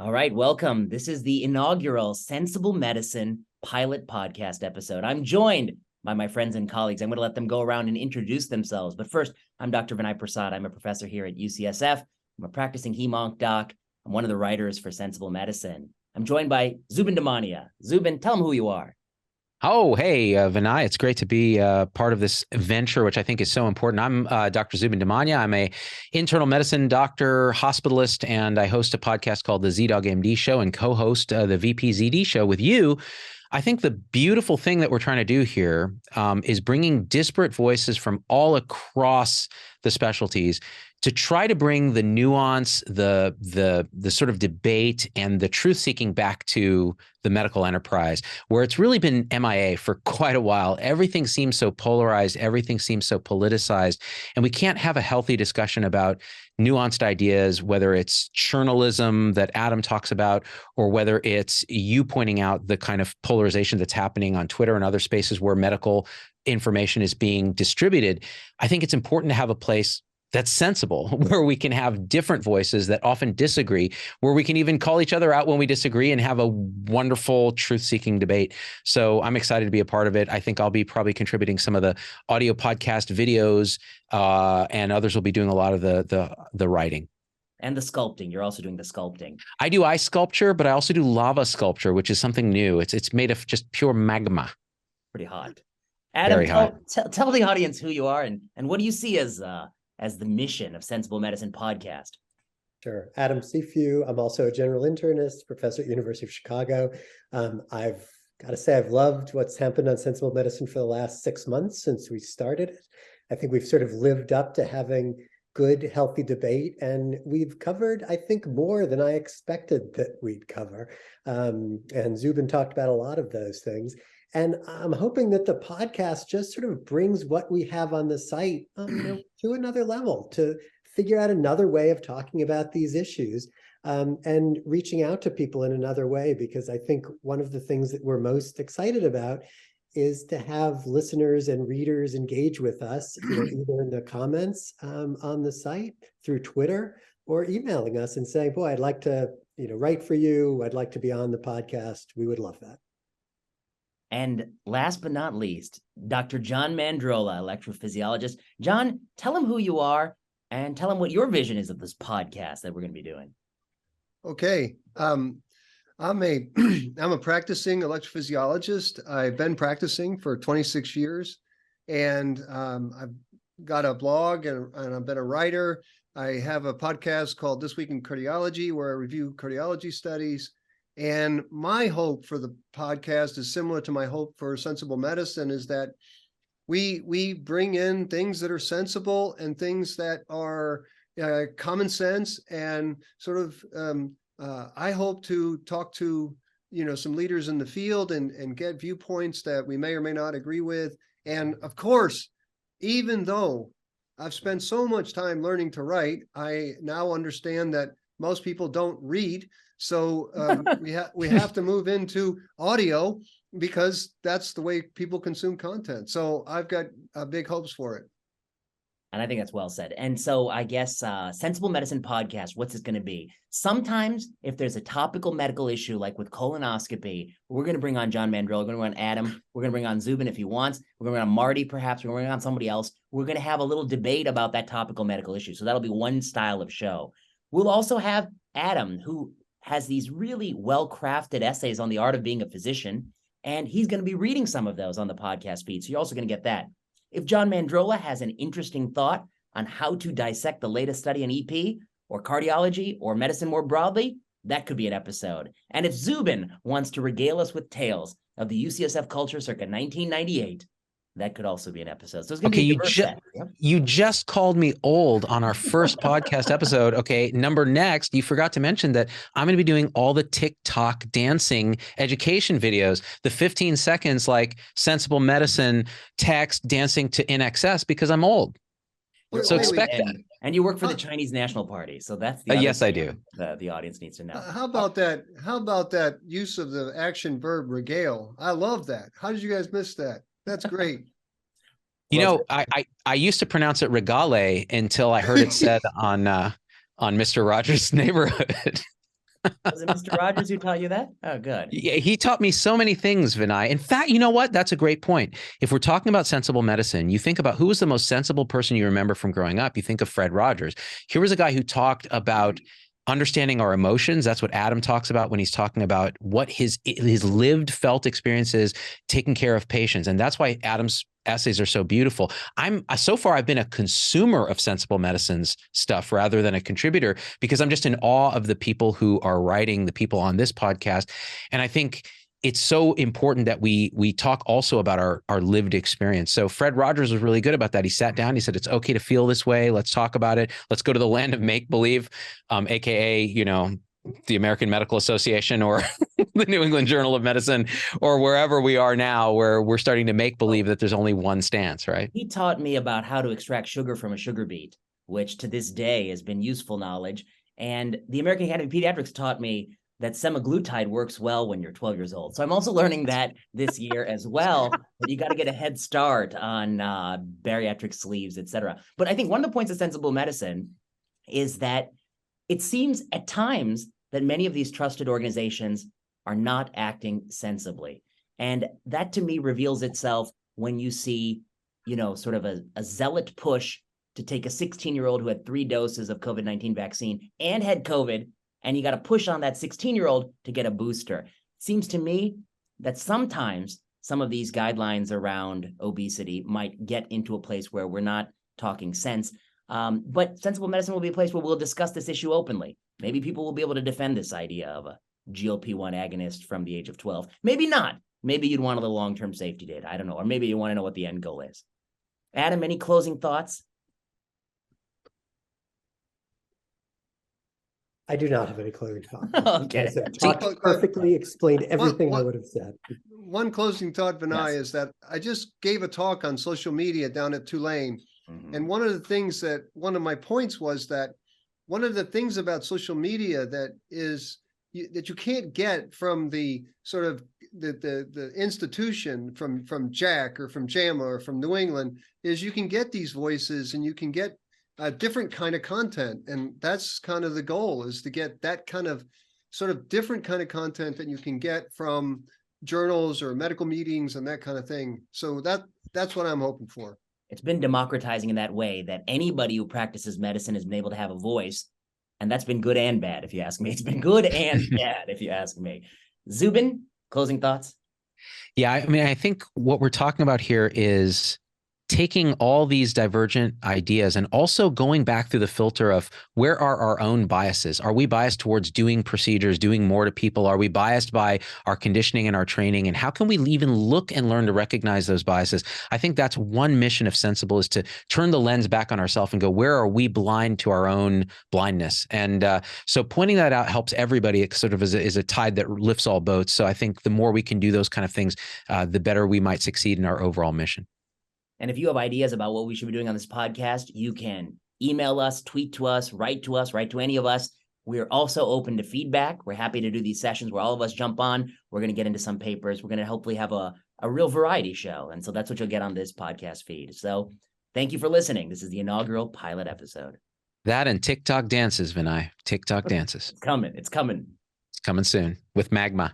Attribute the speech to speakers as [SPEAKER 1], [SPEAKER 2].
[SPEAKER 1] All right, welcome. This is the inaugural Sensible Medicine pilot podcast episode. I'm joined by my friends and colleagues. I'm going to let them go around and introduce themselves. But first, I'm Dr. Vinay Prasad. I'm a professor here at UCSF. I'm a practicing hem-onc doc. I'm one of the writers for Sensible Medicine. I'm joined by Zubin Damania. Zubin, tell them who you are.
[SPEAKER 2] Oh, hey, Vinay. It's great to be part of this venture, which I think is so important. I'm Dr. Zubin Damania. I'm a internal medicine doctor, hospitalist, and I host a podcast called the ZDogg MD Show and co-host the VPZD Show with you. I think the beautiful thing that we're trying to do here is bringing disparate voices from all across the specialties to try to bring the nuance, the sort of debate and the truth seeking back to the medical enterprise, where it's really been MIA for quite a while. Everything seems so polarized. Everything seems so politicized. And we can't have a healthy discussion about nuanced ideas, whether it's journalism that Adam talks about, or whether it's you pointing out the kind of polarization that's happening on Twitter and other spaces where medical information is being distributed. I think it's important to have a place that's sensible, where we can have different voices that often disagree, where we can even call each other out when we disagree and have a wonderful truth-seeking debate. So I'm excited to be a part of it. I think I'll be probably contributing some of the audio podcast videos, and others will be doing a lot of the writing.
[SPEAKER 1] And the sculpting. You're also doing the sculpting.
[SPEAKER 2] I do ice sculpture, but I also do lava sculpture, which is something new. It's made of just pure magma.
[SPEAKER 1] Pretty hot. Adam, tell the audience who you are and what do you see as the mission of Sensible Medicine podcast?
[SPEAKER 3] Sure. Adam Seafew. I'm also a general internist, professor at the University of Chicago. I've got to say I've loved what's happened on Sensible Medicine for the last 6 months since we started it. I think we've sort of lived up to having good, healthy debate, and we've covered, I think, more than I expected that we'd cover. And Zubin talked about a lot of those things. And I'm hoping that the podcast just sort of brings what we have on the site to another level, to figure out another way of talking about these issues and reaching out to people in another way, because I think one of the things that we're most excited about is to have listeners and readers engage with us, either in the comments on the site, through Twitter, or emailing us and saying, boy, I'd like to write for you. I'd like to be on the podcast. We would love that.
[SPEAKER 1] And last but not least, Dr. John Mandrola, electrophysiologist. John, tell him who you are and tell him what your vision is of this podcast that we're going to be doing.
[SPEAKER 4] Okay. I'm a practicing electrophysiologist. I've been practicing for 26 years, and I've got a blog and I've been a writer. I have a podcast called This Week in Cardiology, where I review cardiology studies. And my hope for the podcast is similar to my hope for Sensible Medicine, is that we bring in things that are sensible and things that are common sense, and sort of I hope to talk to some leaders in the field and get viewpoints that we may or may not agree with. And of course, even though I've spent so much time learning to write, I now understand that most people don't read. So we have to move into audio, because that's the way people consume content. So I've got big hopes for it.
[SPEAKER 1] And I think that's well said. And so I guess Sensible Medicine podcast, what's it going to be? Sometimes if there's a topical medical issue, like with colonoscopy, we're going to bring on John Mandrola, we're going to bring on Adam, we're going to bring on Zubin if he wants, we're going to bring on Marty perhaps, we're going to bring on somebody else. We're going to have a little debate about that topical medical issue. So that'll be one style of show. We'll also have Adam, who has these really well-crafted essays on the art of being a physician, and he's going to be reading some of those on the podcast feed. So you're also going to get that. If John Mandrola has an interesting thought on how to dissect the latest study in EP or cardiology or medicine more broadly, that could be an episode. And if Zubin wants to regale us with tales of the UCSF culture circa 1998, that could also be an episode. So it's going to be a diverse set. Yep.
[SPEAKER 2] You just called me old on our first podcast episode. Okay, number next, you forgot to mention that I'm going to be doing all the TikTok dancing education videos, the 15 seconds like Sensible Medicine text dancing to In Excess, because I'm old. So expect that.
[SPEAKER 1] And you work for the Chinese National Party, so that's the
[SPEAKER 2] yes, I do.
[SPEAKER 1] The audience needs to know.
[SPEAKER 4] How about that? How about that use of the action verb regale? I love that. How did you guys miss that? That's great.
[SPEAKER 2] I used to pronounce it regale until I heard it said on Mr. Rogers' Neighborhood.
[SPEAKER 1] Was it Mr. Rogers who taught you that? Oh, good.
[SPEAKER 2] Yeah, he taught me so many things, Vinay. In fact, you know what? That's a great point. If we're talking about sensible medicine, you think about who was the most sensible person you remember from growing up. You think of Fred Rogers. Here was a guy who talked about understanding our emotions. That's what Adam talks about when he's talking about what his lived, felt experiences taking care of patients. And that's why Adam's essays are so beautiful. So far I've been a consumer of sensible medicine's stuff rather than a contributor, because I'm just in awe of the people who are writing, the people on this podcast. And I think it's so important that we talk also about our lived experience. So Fred Rogers was really good about that. He sat down, he said, it's okay to feel this way. Let's talk about it. Let's go to the land of make-believe, AKA, the American Medical Association or the New England Journal of Medicine, or wherever we are now, where we're starting to make believe that there's only one stance, right?
[SPEAKER 1] He taught me about how to extract sugar from a sugar beet, which to this day has been useful knowledge. And the American Academy of Pediatrics taught me that semaglutide works well when you're 12 years old. So I'm also learning that this year as well, that you got to get a head start on bariatric sleeves, et cetera. But I think one of the points of sensible medicine is that it seems at times that many of these trusted organizations are not acting sensibly. And that to me reveals itself when you see, sort of a zealot push to take a 16-year-old who had 3 doses of COVID-19 vaccine and had COVID, and you got to push on that 16-year-old to get a booster. It seems to me that sometimes some of these guidelines around obesity might get into a place where we're not talking sense. But sensible medicine will be a place where we'll discuss this issue openly. Maybe people will be able to defend this idea of a GLP-1 agonist from the age of 12. Maybe not. Maybe you'd want a little long-term safety data. I don't know. Or maybe you want to know what the end goal is. Adam, any closing thoughts?
[SPEAKER 3] I do not have any closing thoughts.
[SPEAKER 1] Okay.
[SPEAKER 3] Talked perfectly, explained everything I would have said.
[SPEAKER 4] One closing thought, Vinay,
[SPEAKER 1] Yes.
[SPEAKER 4] is that I just gave a talk on social media down at Tulane. And one of my points was that one of the things about social media that you can't get from the sort of the institution from Jack or from JAMA or from New England is you can get these voices and you can get a different kind of content. And that's kind of the goal, is to get that kind of sort of different kind of content that you can get from journals or medical meetings and that kind of thing. So that's what I'm hoping for.
[SPEAKER 1] It's been democratizing in that way that anybody who practices medicine has been able to have a voice. And that's been good and bad, if you ask me. It's been good and bad, if you ask me. Zubin, closing thoughts?
[SPEAKER 2] Yeah, I mean, I think what we're talking about here is taking all these divergent ideas and also going back through the filter of where are our own biases? Are we biased towards doing procedures, doing more to people? Are we biased by our conditioning and our training? And how can we even look and learn to recognize those biases? I think that's one mission of Sensible, is to turn the lens back on ourselves and go, where are we blind to our own blindness? And so pointing that out helps everybody. It sort of is a tide that lifts all boats. So I think the more we can do those kind of things, the better we might succeed in our overall mission.
[SPEAKER 1] And if you have ideas about what we should be doing on this podcast, you can email us, tweet to us, write to any of us. We're also open to feedback. We're happy to do these sessions where all of us jump on. We're going to get into some papers. We're going to hopefully have a real variety show. And so that's what you'll get on this podcast feed. So thank you for listening. This is the inaugural pilot episode.
[SPEAKER 2] That and TikTok dances, Vinay. TikTok dances.
[SPEAKER 1] It's coming. It's coming.
[SPEAKER 2] It's coming soon with Magma.